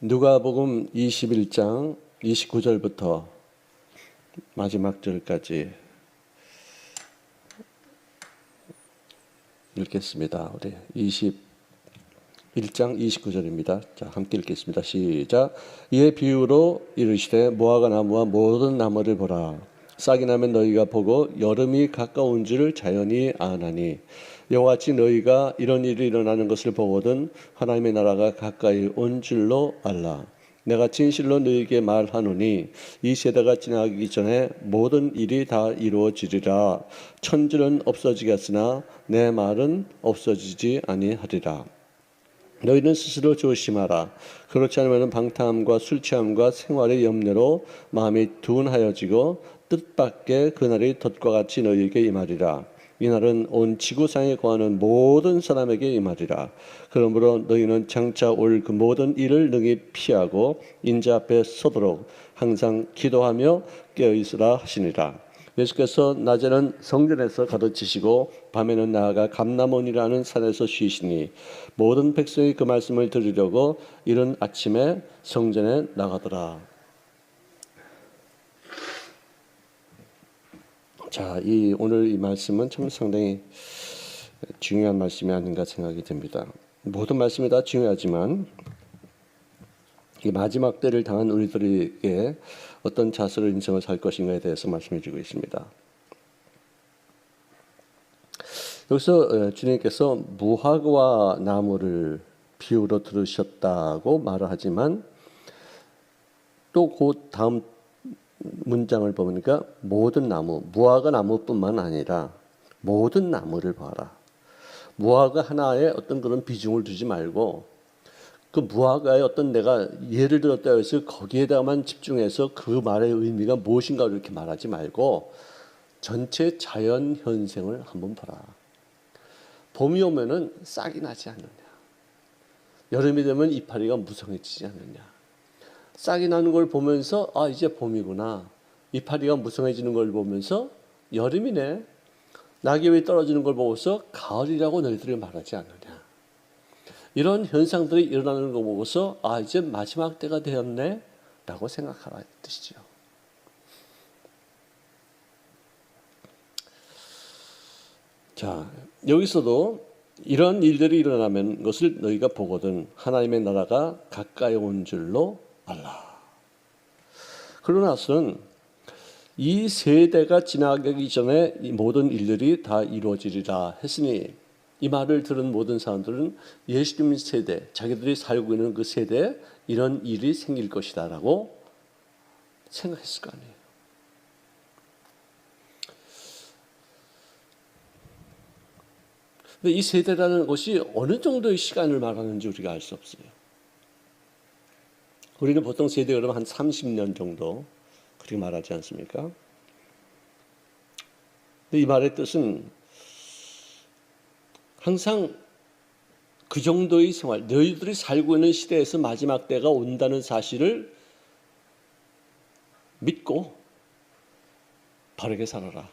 누가복음 21장 29절부터 마지막 절까지 읽겠습니다. 우리 21장 29절입니다. 자, 함께 읽겠습니다. 시작. 이에 비유로 이르시되 무화과 나무와 모든 나무를 보라. 싹이 나면 너희가 보고 여름이 가까운 줄 자연히 아나니 이와 같이 너희가 이런 일이 일어나는 것을 보거든 하나님의 나라가 가까이 온 줄로 알라. 내가 진실로 너희에게 말하노니 이 세대가 지나가기 전에 모든 일이 다 이루어지리라. 천지는 없어지겠으나 내 말은 없어지지 아니하리라. 너희는 스스로 조심하라. 그렇지 않으면 방탕함과 술 취함과 생활의 염려로 마음이 둔하여지고 뜻밖의 그날이 덫과 같이 너희에게 임하리라. 이날은 온 지구상에 거하는 모든 사람에게 임하리라. 그러므로 너희는 장차 올 그 모든 일을 능히 피하고 인자 앞에 서도록 항상 기도하며 깨어있으라 하시니라. 예수께서 낮에는 성전에서 가르치시고 밤에는 나아가 감람원이라는 산에서 쉬시니 모든 백성이 그 말씀을 들으려고 이른 아침에 성전에 나가더라. 자, 오늘 이 말씀은 참 상당히 중요한 말씀이 아닌가 생각이 듭니다. 모든 말씀이 다 중요하지만 이 마지막 때를 당한 우리들에게 어떤 자세로 인생을 살 것인가에 대해서 말씀해 주고 있습니다. 여기서 주님께서 무화과 나무를 비유로 들으셨다고 말을 하지만 또 그 다음 문장을 보니까 모든 나무, 무화과 나무뿐만 아니라 모든 나무를 봐라. 무화과 하나에 어떤 그런 비중을 두지 말고 그 무화과의 어떤 내가 예를 들었다 해서 거기에다만 집중해서 그 말의 의미가 무엇인가 이렇게 말하지 말고 전체 자연 현상을 한번 봐라. 봄이 오면은 싹이 나지 않느냐. 여름이 되면 이파리가 무성해지지 않느냐. 싹이 나는 걸 보면서 아 이제 봄이구나. 이파리가 무성해지는 걸 보면서 여름이네. 낙엽이 떨어지는 걸 보고서 가을이라고 너희들이 말하지 않느냐. 이런 현상들이 일어나는 거 보고서 아 이제 마지막 때가 되었네 라고 생각하라 뜻이죠. 자, 여기서도 이런 일들이 일어나면 것을 너희가 보거든 하나님의 나라가 가까이 온 줄로 알라. 그러고 나서는 이 세대가 지나가기 전에 이 모든 일들이 다 이루어지리라 했으니 이 말을 들은 모든 사람들은 예수님 세대, 자기들이 살고 있는 그 세대에 이런 일이 생길 것이다 라고 생각했을 거 아니에요. 근데 이 세대라는 것이 어느 정도의 시간을 말하는지 우리가 알 수 없어요. 우리는 보통 세대 그러면 한 30년 정도 그렇게 말하지 않습니까? 근데 이 말의 뜻은 항상 그 정도의 생활, 너희들이 살고 있는 시대에서 마지막 때가 온다는 사실을 믿고 바르게 살아라.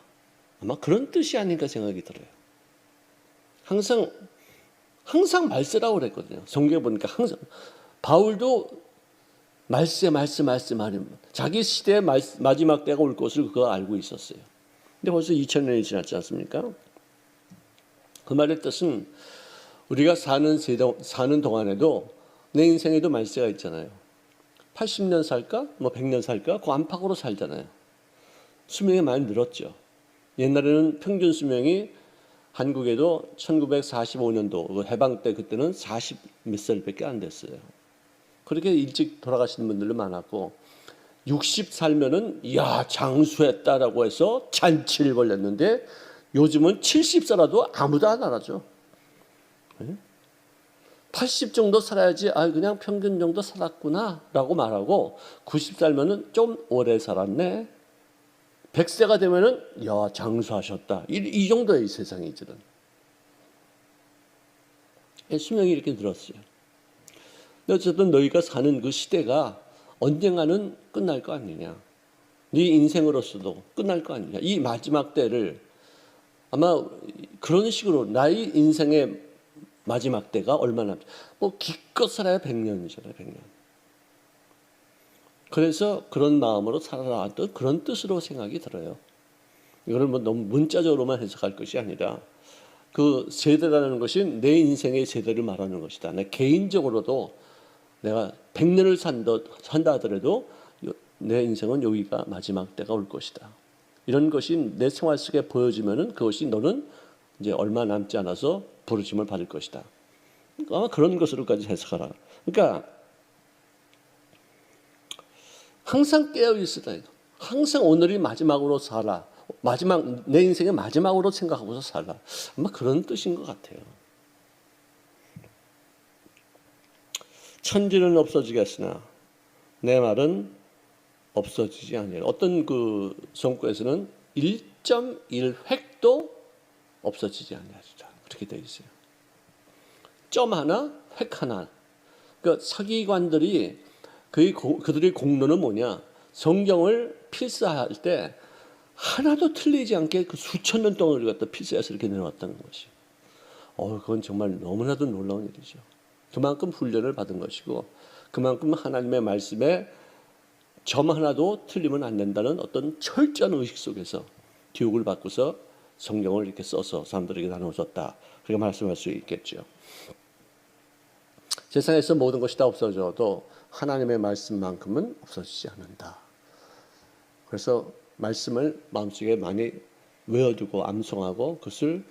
아마 그런 뜻이 아닌가 생각이 들어요. 항상 말세라고 그랬거든요. 성경에 보니까 항상 바울도 말세 하면 자기 시대의 마지막 때가 올 것을 그거 알고 있었어요. 근데 벌써 2000년이 지났지 않습니까? 그 말의 뜻은 우리가 사는 동안에도 내 인생에도 말세가 있잖아요. 80년 살까? 100년 살까? 그 안팎으로 살잖아요. 수명이 많이 늘었죠. 옛날에는 평균 수명이 한국에도 1945년도 해방 때 그때는 40 몇 살밖에 안 됐어요. 그렇게 일찍 돌아가시는 분들도 많았고 60 살면은 야 장수했다라고 해서 잔치를 벌였는데 요즘은 70 살아도 아무도 안 알아죠. 80 정도 살아야지 아 그냥 평균 정도 살았구나라고 말하고 90 살면은 좀 오래 살았네. 100세가 되면은 야 장수하셨다. 이 정도의 세상이 이제는. 수명이 이렇게 늘었어요. 어쨌든 너희가 사는 그 시대가 언젠가는 끝날 거 아니냐. 네 인생으로서도 끝날 거 아니냐. 이 마지막 때를 아마 그런 식으로 나의 인생의 마지막 때가 얼마나 기껏 살아야 100년이잖아요. 100년. 그래서 그런 마음으로 살아라, 그런 뜻으로 생각이 들어요. 이거를 뭐 너무 문자적으로만 해석할 것이 아니라 그 세대라는 것이 내 인생의 세대를 말하는 것이다. 내 개인적으로도 내가 100년을 산다 하더라도 내 인생은 여기가 마지막 때가 올 것이다. 이런 것이 내 생활 속에 보여지면은 그것이 너는 이제 얼마 남지 않아서 부르심을 받을 것이다. 아마 그런 것으로까지 해석하라. 그러니까 항상 깨어 있으라. 항상 오늘이 마지막으로 살아. 내 인생의 마지막으로 생각하고서 살라. 아마 그런 뜻인 것 같아요. 천지는 없어지겠으나 내 말은 없어지지 아니하리라. 어떤 그 성구에서는 1.1획도 없어지지 아니하리라. 그렇게 되어 있어요. 점 하나, 획 하나. 그러니까 서기관들이 그들의 공로는 뭐냐? 성경을 필사할 때 하나도 틀리지 않게 그 수천 년 동안 갖다 필사해서 이렇게 내려왔다는 것이. 그건 정말 너무나도 놀라운 일이죠. 그만큼 훈련을 받은 것이고, 그만큼 하나님의 말씀에 점 하나도 틀리면 안 된다는 어떤 철저한 의식 속에서 교육을 받고서 성경을 이렇게 써서 사람들에게 나눠줬다. 그렇게 말씀할 수 있겠죠. 세상에서 모든 것이 다 없어져도 하나님의 말씀만큼은 없어지지 않는다. 그래서 말씀을 마음속에 많이 외워두고 암송하고 그것을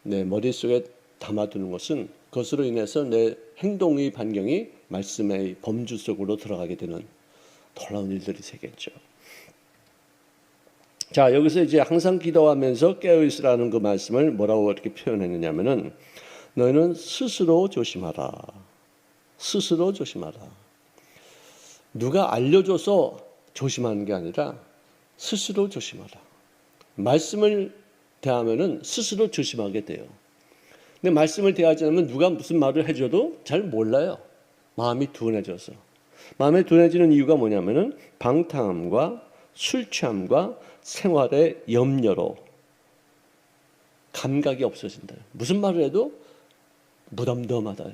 내 머릿속에 담아두는 것은 그것으로 인해서 내 행동의 반경이 말씀의 범주 속으로 들어가게 되는 놀라운 일들이 생겼죠. 자, 여기서 이제 항상 기도하면서 깨어있으라는 그 말씀을 뭐라고 이렇게 표현했느냐면은 너희는 스스로 조심하라. 스스로 조심하라. 누가 알려줘서 조심하는 게 아니라 스스로 조심하라. 말씀을 대하면은 스스로 조심하게 돼요. 근데 말씀을 대하지 않으면 누가 무슨 말을 해줘도 잘 몰라요. 마음이 둔해져서. 마음이 둔해지는 이유가 뭐냐면은 방탕함과 술 취함과 생활의 염려로 감각이 없어진다. 무슨 말을 해도 무덤덤하다.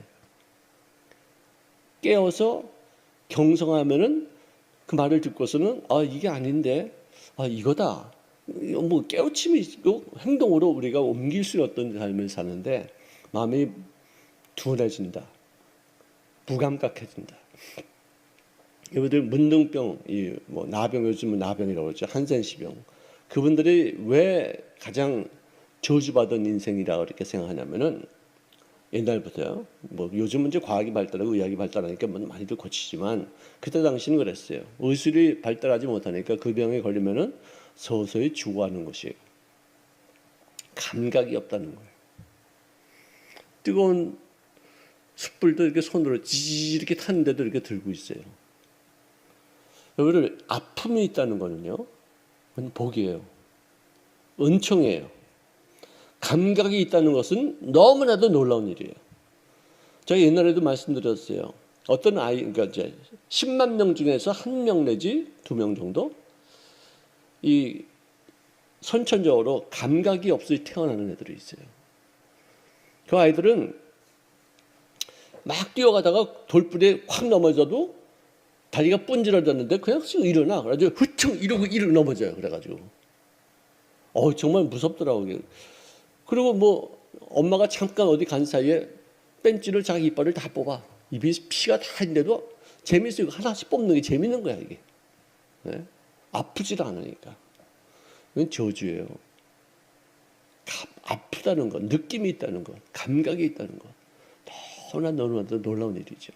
깨어서 경성하면은 그 말을 듣고서는 이게 아닌데 이거다. 뭐 깨우침이 있고 행동으로 우리가 옮길 수 있는 어떤 삶을 사는데 마음이 둔해진다. 무감각해진다. 여러분들 문둥병, 뭐 나병, 요즘은 나병이라고 그러죠. 한센시병. 그분들이 왜 가장 저주받은 인생이라고 이렇게 생각하냐면은 옛날부터요. 뭐 요즘은 이제 과학이 발달하고 의학이 발달하니까 많이들 고치지만 그때 당시는 그랬어요. 의술이 발달하지 못하니까 그 병에 걸리면은 서서히 죽어가는 것이에요. 감각이 없다는 거예요. 뜨거운 숯불도 이렇게 손으로 지지 이렇게 타는데도 이렇게 들고 있어요. 여러분들 아픔이 있다는 거는요, 그건 복이에요. 은총이에요. 감각이 있다는 것은 너무나도 놀라운 일이에요. 제가 옛날에도 말씀드렸어요. 어떤 아이, 그러니까 이제 10만 명 중에서 1명 내지 2명 정도 이 선천적으로 감각이 없이 태어나는 애들이 있어요. 그 아이들은 막 뛰어가다가 돌부리에 확 넘어져도 다리가 분질러졌는데 그냥 쓱 일어나. 그래가지고 흐청 이러고 넘어져요. 그래가지고 정말 무섭더라고요. 그리고 뭐 엄마가 잠깐 어디 간 사이에 뺀찌를 자기 이빨을 다 뽑아. 입에 피가 다 있는데도 재밌어요. 하나씩 뽑는 게 재밌는 거야 이게. 네? 아프질 않으니까. 이건 저주예요. 아프다는 것, 느낌이 있다는 것, 감각이 있다는 것. 너무나도 놀라운 일이죠.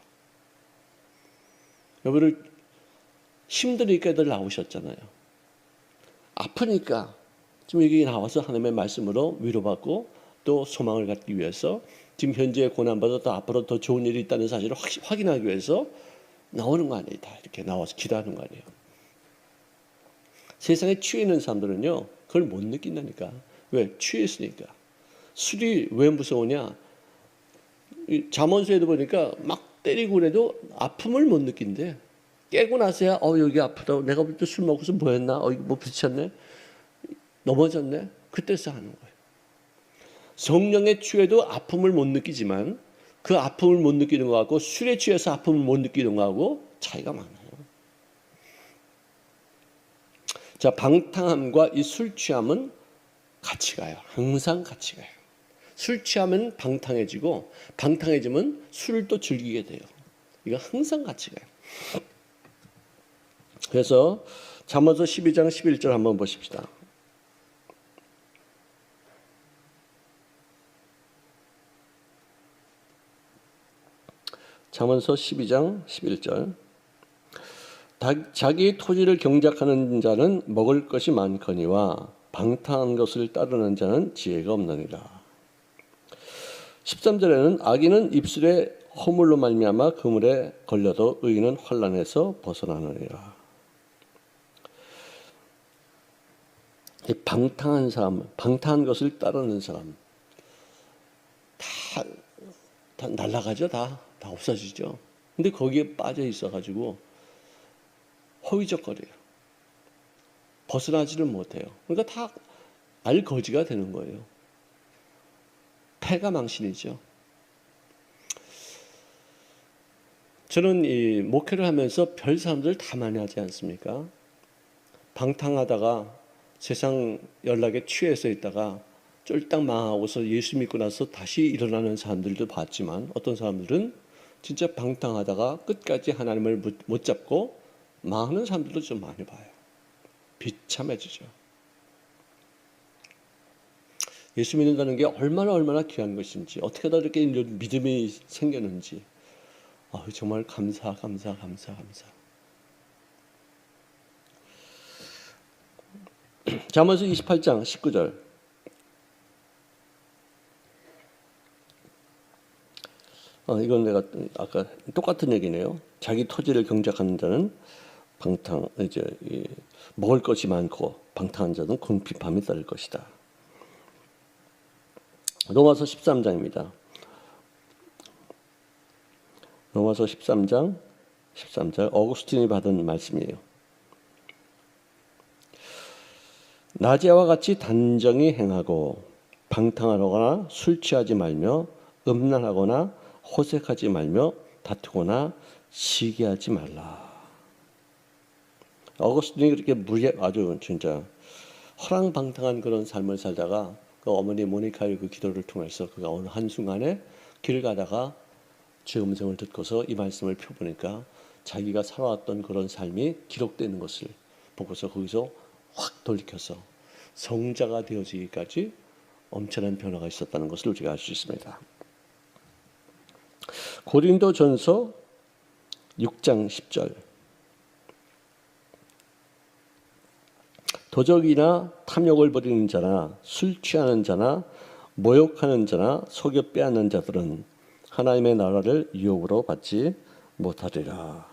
여러분을 힘드니까 애들 나오셨잖아요. 아프니까 지금 여기 나와서 하나님의 말씀으로 위로받고 또 소망을 갖기 위해서 지금 현재 고난보다 더 앞으로 더 좋은 일이 있다는 사실을 확인하기 위해서 나오는 거 아니에요. 다 이렇게 나와서 기도하는 거 아니에요. 세상에 취해 있는 사람들은요, 그걸 못 느낀다니까. 왜? 취했으니까. 술이 왜 무서우냐? 잠원수에도 보니까 막 때리고 그래도 아픔을 못 느낀대. 깨고 나서야 여기 아프다. 내가 볼 때 술 먹고서 뭐 했나? 뭐 부딪혔네? 넘어졌네? 그때서 하는 거예요. 성령에 취해도 아픔을 못 느끼지만 그 아픔을 못 느끼는 거하고 술에 취해서 아픔을 못 느끼는 거하고 차이가 많아요. 자, 방탕함과 이 술 취함은 같이 가요. 항상 같이 가요. 술 취하면 방탕해지고 방탕해지면 술을 또 즐기게 돼요. 이거 항상 같이 가요. 그래서 잠언서 12장 11절 한번 보십시다. 잠언서 12장 11절. 자기 토지를 경작하는 자는 먹을 것이 많거니와 방탕한 것을 따르는 자는 지혜가 없느니라. 13절에는 악인은 입술에 허물로 말미암아 그물에 걸려도 의인은 환난에서 벗어나느니라. 이 방탕한 사람, 방탕한 것을 따르는 사람 다 날아가죠. 다 없어지죠. 근데 거기에 빠져 있어가지고 허위적거려요. 벗어나지를 못해요. 그러니까 다 알거지가 되는 거예요. 패가 망신이죠. 저는 이 목회를 하면서 별 사람들 다 많이 하지 않습니까? 방탕하다가 세상 연락에 취해서 있다가 쫄딱 망하고서 예수 믿고 나서 다시 일어나는 사람들도 봤지만 어떤 사람들은 진짜 방탕하다가 끝까지 하나님을 못 잡고 망하는 사람들도 좀 많이 봐요. 비참해지죠. 예수 믿는다는 게 얼마나 귀한 것인지, 어떻게 다 이렇게 믿음이 생겼는지, 정말 감사. 잠언서 28장 19절. 이건 내가 아까 똑같은 얘기네요. 자기 토지를 경작하는 자는 먹을 것이 많고 방탕한 자는 궁핍함이 따를 것이다. 로마서 13장입니다. 로마서 13장 13절 어구스틴이 받은 말씀이에요. 낮에와 같이 단정히 행하고 방탕하거나 술 취하지 말며 음란하거나 호색하지 말며 다투거나 시기하지 말라. 어거스틴이 그렇게 아주 진짜 허랑방탕한 그런 삶을 살다가 그 어머니 모니카의 그 기도를 통해서 그가 어느 한순간에 길 가다가 제 음성을 듣고서 이 말씀을 펴보니까 자기가 살아왔던 그런 삶이 기록되는 것을 보고서 거기서 확 돌이켜서 성자가 되어지기까지 엄청난 변화가 있었다는 것을 우리가 알 수 있습니다. 고린도전서 6장 10절. 도적이나 탐욕을 벌이는 자나 술 취하는 자나 모욕하는 자나 속여 빼앗는 자들은 하나님의 나라를 유혹으로 받지 못하리라.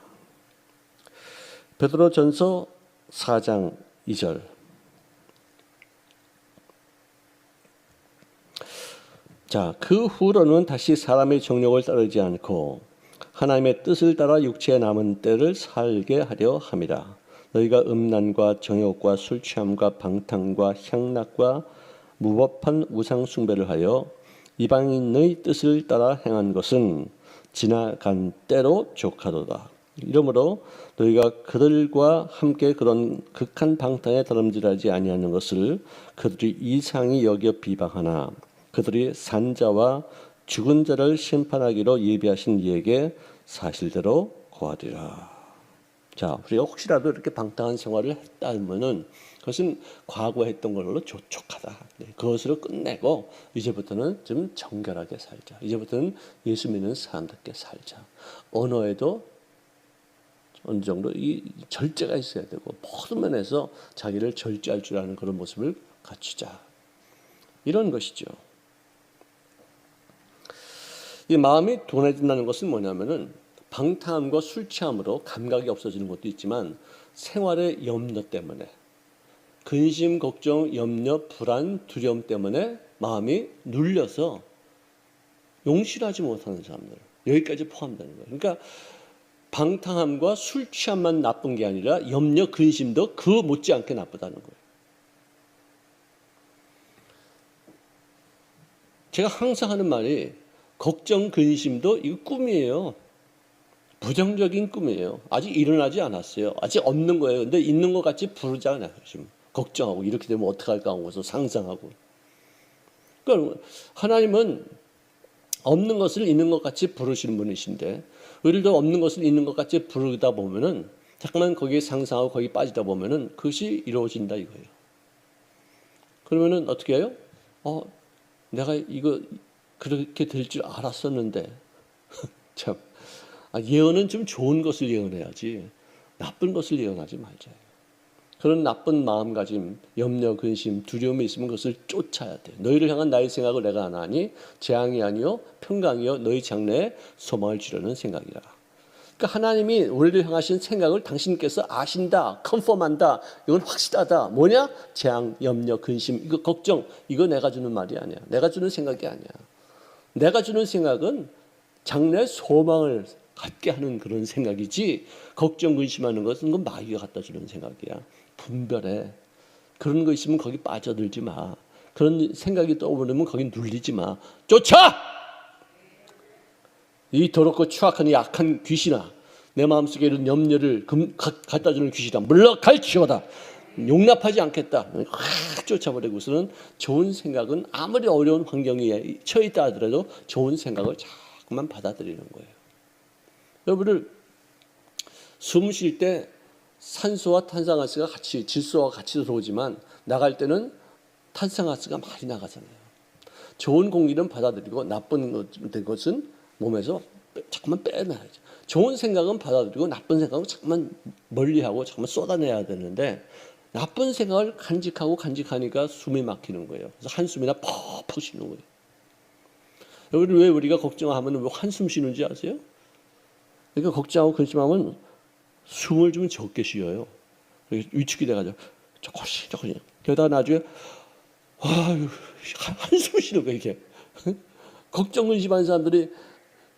베드로전서 4장 2절. 자, 그 후로는 다시 사람의 정욕을 따르지 않고 하나님의 뜻을 따라 육체에 남은 때를 살게 하려 함이라. 너희가 음란과 정욕과 술 취함과 방탕과 향락과 무법한 우상 숭배를 하여 이방인의 뜻을 따라 행한 것은 지나간 때로 족하도다. 이러므로 너희가 그들과 함께 그런 극한 방탕에 다름질하지 아니하는 것을 그들이 이상히 여겨 비방하나 그들이 산자와 죽은 자를 심판하기로 예비하신 이에게 사실대로 고하리라. 자, 우리가 혹시라도 이렇게 방탕한 생활을 했다면은 그것은 과거에 했던 걸로 조촉하다. 그것으로 끝내고 이제부터는 좀 정결하게 살자. 이제부터는 예수 믿는 사람답게 살자. 언어에도 어느 정도 이 절제가 있어야 되고 모든 면에서 자기를 절제할 줄 아는 그런 모습을 갖추자. 이런 것이죠. 이 마음이 둔해진다는 것은 뭐냐면은 방탕함과 술 취함으로 감각이 없어지는 것도 있지만 생활의 염려 때문에 근심, 걱정, 염려, 불안, 두려움 때문에 마음이 눌려서 용실하지 못하는 사람들 여기까지 포함되는 거예요. 그러니까 방탕함과 술 취함만 나쁜 게 아니라 염려, 근심도 그 못지않게 나쁘다는 거예요. 제가 항상 하는 말이 걱정, 근심도 이거 꿈이에요. 부정적인 꿈이에요. 아직 일어나지 않았어요. 아직 없는 거예요. 근데 있는 것 같이 부르지 않아요. 지금 걱정하고 이렇게 되면 어떡할까 하고서 상상하고. 그러니까 하나님은 없는 것을 있는 것 같이 부르시는 분이신데 우리도 없는 것을 있는 것 같이 부르다 보면은 잠깐만 거기에 상상하고 거기 빠지다 보면은 그것이 이루어진다 이거예요. 그러면은 어떻게 해요? 내가 이거 그렇게 될 줄 알았었는데 참 예언은 좀 좋은 것을 예언해야지 나쁜 것을 예언하지 말자. 그런 나쁜 마음가짐, 염려, 근심, 두려움이 있으면 그것을 쫓아야 돼. 너희를 향한 나의 생각을 내가 안 하니 재앙이 아니요 평강이요 너희 장래에 소망을 주려는 생각이라. 그러니까 하나님이 우리를 향하신 생각을 당신께서 아신다, 컨펌한다, 이건 확실하다. 뭐냐? 재앙, 염려, 근심, 이거 걱정, 이거 내가 주는 말이 아니야. 내가 주는 생각이 아니야. 내가 주는 생각은 장래 소망을 갖게 하는 그런 생각이지 걱정, 근심하는 것은 그건 마귀가 갖다 주는 생각이야. 분별해. 그런 거 있으면 거기 빠져들지 마. 그런 생각이 떠오르면 거기 눌리지 마. 쫓아! 이 더럽고 추악한 약한 귀신아, 내 마음속에 이런 염려를 갖다 주는 귀신아, 물러갈지어다. 용납하지 않겠다. 확 쫓아버리고서는 좋은 생각은 아무리 어려운 환경에 처해 있다 하더라도 좋은 생각을 자꾸만 받아들이는 거예요. 여러분들 숨 쉴 때 산소와 탄산가스가 같이 질소와 같이 들어오지만 나갈 때는 탄산가스가 많이 나가잖아요. 좋은 공기는 받아들이고 나쁜 것은 몸에서 자꾸만 빼놔야죠. 좋은 생각은 받아들이고 나쁜 생각은 자꾸만 멀리하고 자꾸만 쏟아내야 되는데 나쁜 생각을 간직하니까 숨이 막히는 거예요. 그래서 한숨이나 퍽퍽 쉬는 거예요. 여러분 왜 우리가 걱정하면 왜 한숨 쉬는지 아세요? 그러니까 걱정하고 근심하면 숨을 좀 적게 쉬어요. 위축이 돼가지고 조금씩. 그러다가 나중에 한숨 쉬는 거예요 이게. 걱정 근심하는 사람들이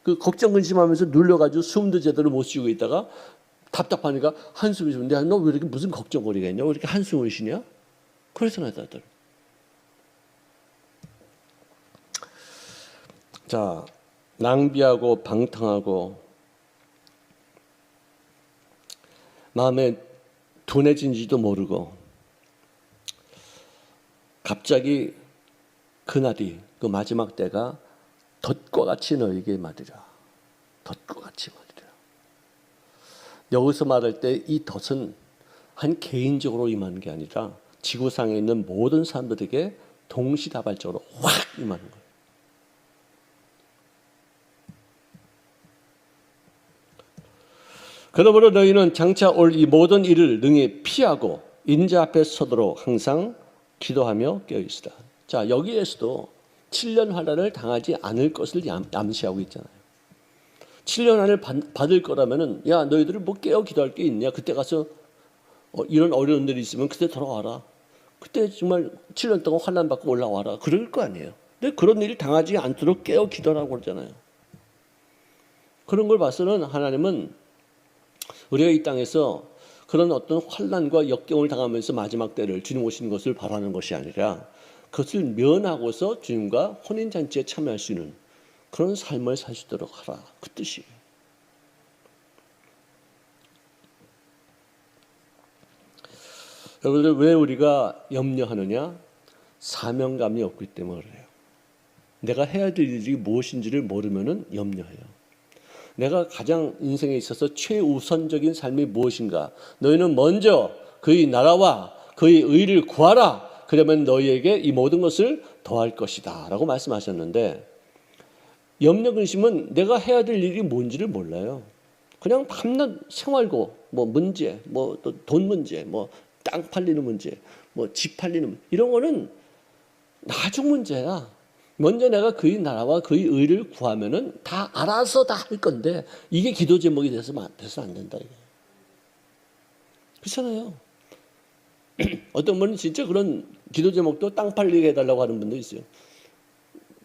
그 걱정 근심하면서 눌려가지고 숨도 제대로 못 쉬고 있다가 답답하니까 한숨이 쉬는데 너 왜 이렇게 무슨 걱정거리가 있냐? 왜 이렇게 한숨을 쉬냐? 그래서 다들. 자, 낭비하고 방탕하고 마음에 둔해진지도 모르고 갑자기 그날이 그 마지막 때가 덫과 같이 너에게 말이라. 덫과 같이 말이라. 여기서 말할 때 이 덫은 한 개인적으로 임하는 게 아니라 지구상에 있는 모든 사람들에게 동시다발적으로 확 임하는 거예요. 그러므로 너희는 장차 올 이 모든 일을 능히 피하고 인자 앞에 서도록 항상 기도하며 깨어있으라. 자, 여기에서도 7년 환난을 당하지 않을 것을 암시하고 있잖아요. 7년 환난을 받을 거라면은 야 너희들을 뭐 깨어 기도할 게 있냐? 그때 가서 이런 어려운 일이 있으면 그때 돌아와라. 그때 정말 7년 동안 환난 받고 올라와라. 그럴 거 아니에요. 근데 그런 일이 당하지 않도록 깨어 기도하라고 그러잖아요. 그런 걸 봐서는 하나님은 우리가 이 땅에서 그런 어떤 환난과 역경을 당하면서 마지막 때를 주님 오시는 것을 바라는 것이 아니라 그것을 면하고서 주님과 혼인잔치에 참여할 수 있는 그런 삶을 살 수 있도록 하라. 그 뜻이에요. 여러분들 왜 우리가 염려하느냐? 사명감이 없기 때문에 그래요. 내가 해야 될 일이 무엇인지를 모르면 염려해요. 내가 가장 인생에 있어서 최우선적인 삶이 무엇인가? 너희는 먼저 그의 나라와 그의 의를 구하라. 그러면 너희에게 이 모든 것을 더할 것이다 라고 말씀하셨는데 염려 근심은 내가 해야 될 일이 뭔지를 몰라요. 그냥 밤낮 생활고 뭐 문제, 뭐 또 돈 문제, 뭐 땅 팔리는 문제, 뭐 집 팔리는 문제, 이런 거는 나중 문제야. 먼저 내가 그의 나라와 그의 의를 구하면은 다 알아서 다 할 건데 이게 기도 제목이 돼서는 안 된다. 이게. 그렇잖아요. 어떤 분은 진짜 그런 기도 제목도 땅 팔리게 해달라고 하는 분도 있어요.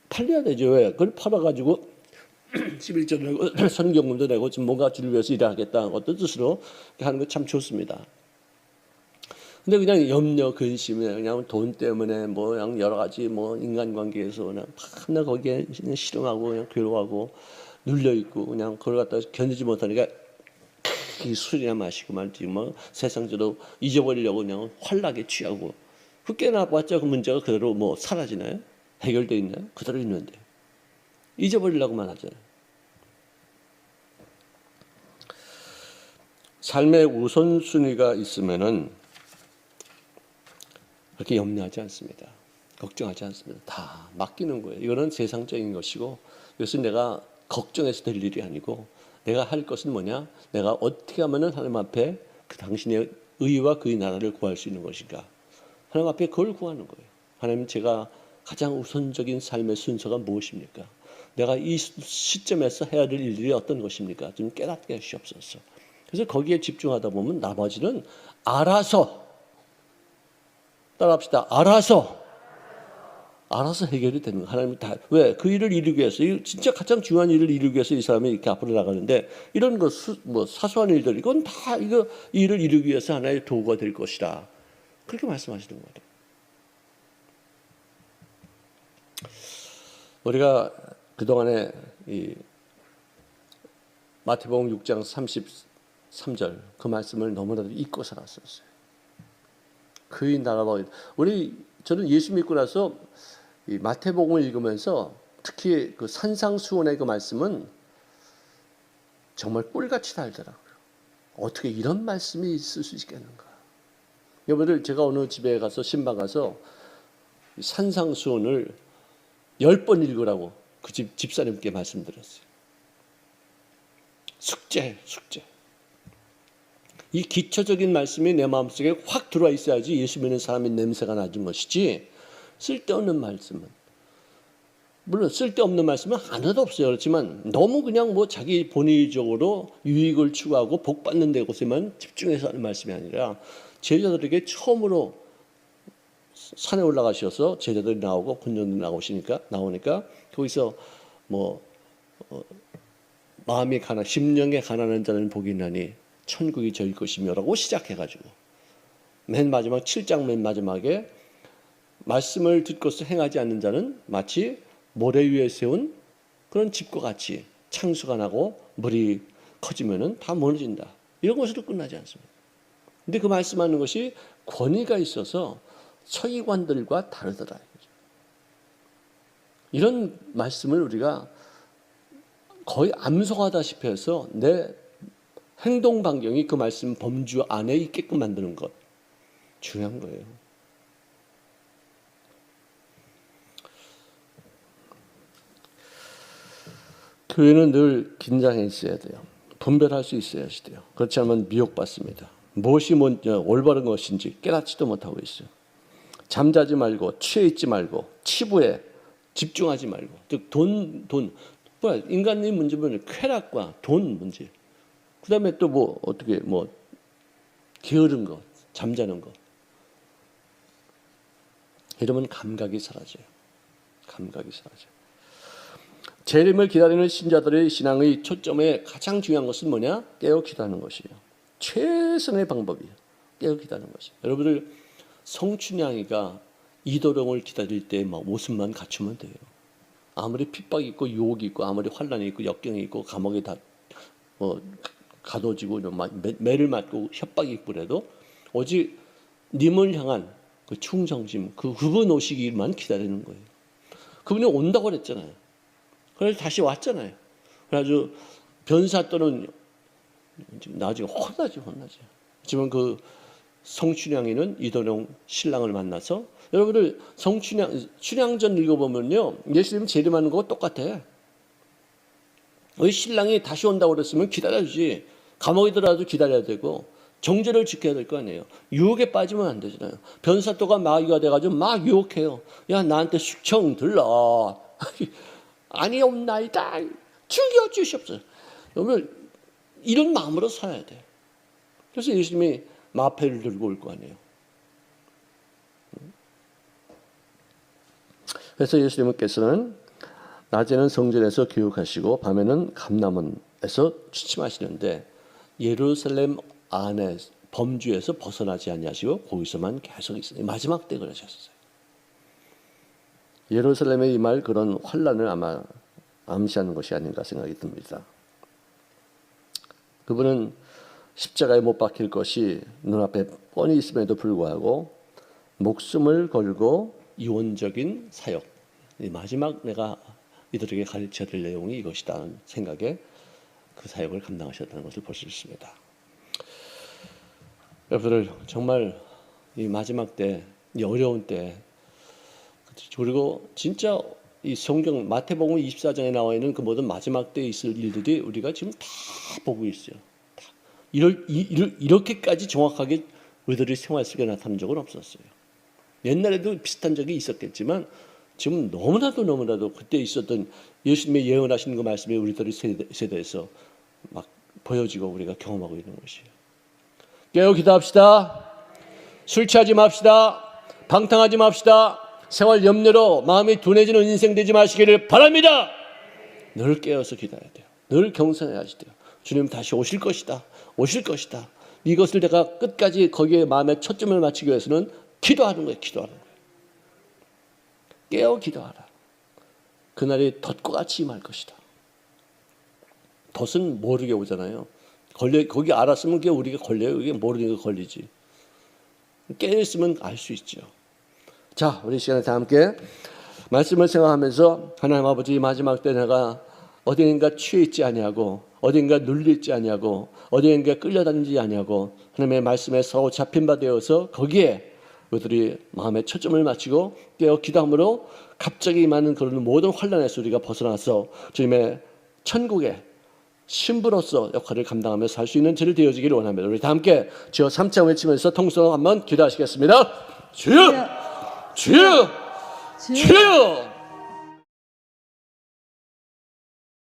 팔려야 되죠. 왜? 그걸 팔아가지고 11조 내고 선경금도 내고 지금 뭔가 주를 위해서 일하겠다. 어떤 뜻으로 하는 거 참 좋습니다. 근데 그냥 염려, 근심에 그냥 돈 때문에 뭐 그냥 여러 가지 뭐 인간관계에서 그냥 맨날 거기에 실험하고 그냥 괴로워하고 눌려 있고 그냥 그걸 갖다 견디지 못하니까 이 술이나 마시고 말지 뭐 세상적으로 잊어버리려고 그냥 환락에 취하고 그 깨어나봤자 그 문제가 그대로 뭐 사라지나요? 해결돼 있나요? 그대로 있는데 잊어버리려고만 하잖아요. 삶의 우선순위가 있으면은 그렇게 염려하지 않습니다. 걱정하지 않습니다. 다 맡기는 거예요. 이거는 세상적인 것이고 이것은 내가 걱정해서 될 일이 아니고 내가 할 것은 뭐냐? 내가 어떻게 하면은 하나님 앞에 그 당신의 의와 그의 나라를 구할 수 있는 것인가? 하나님 앞에 그걸 구하는 거예요. 하나님, 제가 가장 우선적인 삶의 순서가 무엇입니까? 내가 이 시점에서 해야 될 일들이 어떤 것입니까? 좀 깨닫게 하시옵소서. 그래서 거기에 집중하다 보면 나머지는 알아서, 따라합시다. 알아서 해결이 되는 거예요. 하나님이 다, 왜? 그 일을 이루기 위해서, 진짜 가장 중요한 일을 이루기 위해서 이 사람이 이렇게 앞으로 나가는데, 이런 거, 뭐, 사소한 일들, 이건 다 이 일을 이루기 위해서 하나의 도구가 될 것이다. 그렇게 말씀하시는 거예요. 우리가 그동안에 이 마태복음 6장 33절 그 말씀을 너무나도 잊고 살았었어요. 그의 나라가 저는 예수 믿고 나서 이 마태복음을 읽으면서 특히 그 산상수훈의 그 말씀은 정말 꿀같이 달더라고요. 어떻게 이런 말씀이 있을 수 있겠는가? 여러분들, 제가 어느 집에 가서 신방 가서 산상수훈을 10번 읽으라고 그 집사님께 말씀드렸어요. 숙제. 이 기초적인 말씀이 내 마음속에 확 들어와 있어야지 예수 믿는 사람의 냄새가 나는 것이지, 쓸데없는 말씀은, 물론 쓸데없는 말씀은 하나도 없어요. 그렇지만 너무 그냥 뭐 자기 본의적으로 유익을 추구하고 복 받는 데 곳에만 집중해서 하는 말씀이 아니라, 제자들에게 처음으로 산에 올라가셔서 제자들이 나오고 군중들이 나오니까 거기서 뭐 마음이 심령에 가난한 자는 복이 있나니 천국이 저희 것이며라고 시작해가지고 맨 마지막 7장 맨 마지막에 말씀을 듣고서 행하지 않는 자는 마치 모래 위에 세운 그런 집과 같이 창수가 나고 물이 커지면은 다 무너진다. 이런 것으로 끝나지 않습니다. 근데 그 말씀하는 것이 권위가 있어서 서기관들과 다르더라. 이런 말씀을 우리가 거의 암송하다시피 해서 내 행동 반경이 그 말씀 범주 안에 있게끔 만드는 것, 중요한 거예요. 교회는 늘 긴장해 있어야 돼요. 분별할 수 있어야 돼요. 그렇지 않으면 미혹받습니다. 무엇이 먼저 올바른 것인지 깨닫지도 못하고 있어요. 잠자지 말고, 취해 있지 말고, 치부에 집중하지 말고, 즉 인간의 문제는 쾌락과 돈 문제. 그 다음에 또 어떻게 게으른 것, 잠자는 것. 이러면 감각이 사라져요. 재림을 기다리는 신자들의 신앙의 초점에 가장 중요한 것은 뭐냐? 깨어 기도하는 것이에요. 최선의 방법이에요. 깨어 기도하는 것이에요. 여러분들, 성춘향이가 이도령을 기다릴 때 모습만 갖추면 돼요. 아무리 핍박이 있고 유혹이 있고 아무리 환란이 있고 역경이 있고 감옥에 다 가둬지고 매를 맞고 협박이 있고 그래도 오직 님을 향한 그 충성심, 그분 오시기만 기다리는 거예요. 그분이 온다고 그랬잖아요. 그래서 다시 왔잖아요. 그래가지고 변사 또는 나중에 혼나지. 지금 그 성춘향이는 이도령 신랑을 만나서, 여러분들 춘향전 읽어보면요, 예수님 재림하는 거와 똑같아. 신랑이 다시 온다고 그랬으면 기다려주지. 감옥에 들어가도 기다려야 되고 정죄를 지켜야 될 거 아니에요. 유혹에 빠지면 안 되잖아요. 변사또가 마귀가 돼가지고 막 유혹해요. 야, 나한테 숙청 들러. 아니옵나이다. 죽여주시옵소서. 여러분, 이런 마음으로 살아야 돼요. 그래서 예수님이 마패를 들고 올 거 아니에요. 그래서 예수님께서는 낮에는 성전에서 교육하시고 밤에는 감람원에서 취침하시는데 예루살렘 안에 범주에서 벗어나지 아니하시고 거기서만 계속 있어요. 마지막 때 그러셨어요. 예루살렘에 임할 그런 환란을 아마 암시하는 것이 아닌가 생각이 듭니다. 그분은 십자가에 못 박힐 것이 눈앞에 뻔히 있음에도 불구하고 목숨을 걸고 이원적인 사역, 마지막 내가 이들에게 가르쳐야 될 내용이 이것이다는 생각에 그 사역을 감당하셨다는 것을 볼 수 있습니다. 여러분들 정말 이 마지막 때, 이 어려운 때, 그리고 진짜 이 성경 마태복음 24장에 나와 있는 그 모든 마지막 때에 있을 일들이 우리가 지금 다 보고 있어요. 이렇게까지 정확하게 우리들의 생활 속에 나타난 적은 없었어요. 옛날에도 비슷한 적이 있었겠지만 지금 너무나도 그때 있었던 예수님의 예언하신 그 말씀이 우리들의 세대에서 막 보여지고 우리가 경험하고 있는 것이에요. 깨어 기도합시다. 술 취하지 맙시다. 방탕하지 맙시다. 생활 염려로 마음이 둔해지는 인생 되지 마시기를 바랍니다. 늘 깨어서 기도해야 돼요. 늘 경성해야 돼요. 주님 다시 오실 것이다. 오실 것이다. 이것을 내가 끝까지 거기에 마음에 초점을 맞추기 위해서는 기도하는 거예요. 기도하는 거예요. 깨어 기도하라. 그날이 덫과 같이 임할 것이다. 덫은 모르게 오잖아요. 거기 알았으면 그게 우리가 걸려요. 그게 모르니까 걸리지. 깨어있으면 알 수 있죠. 자, 우리 시간에 다 함께 말씀을 생각하면서 하나님 아버지 마지막 때 내가 어디인가 취해 있지 아니하고 어디인가 눌려 있지 아니하고 어디인가 끌려다니지 아니하고 하나님의 말씀에 서로 잡힌 바 되어서 거기에 우리들이 마음에 초점을 맞추고 깨어 기도함으로 갑자기 임하는 그런 모든 환난에서 우리가 벗어나서 주님의 천국의 신부로서 역할을 감당하며 살 수 있는 죄를 되어지기를 원합니다. 우리 다 함께 주여 3차 외치면서 통성으로 한번 기도하시겠습니다. 주여! 주여! 주여!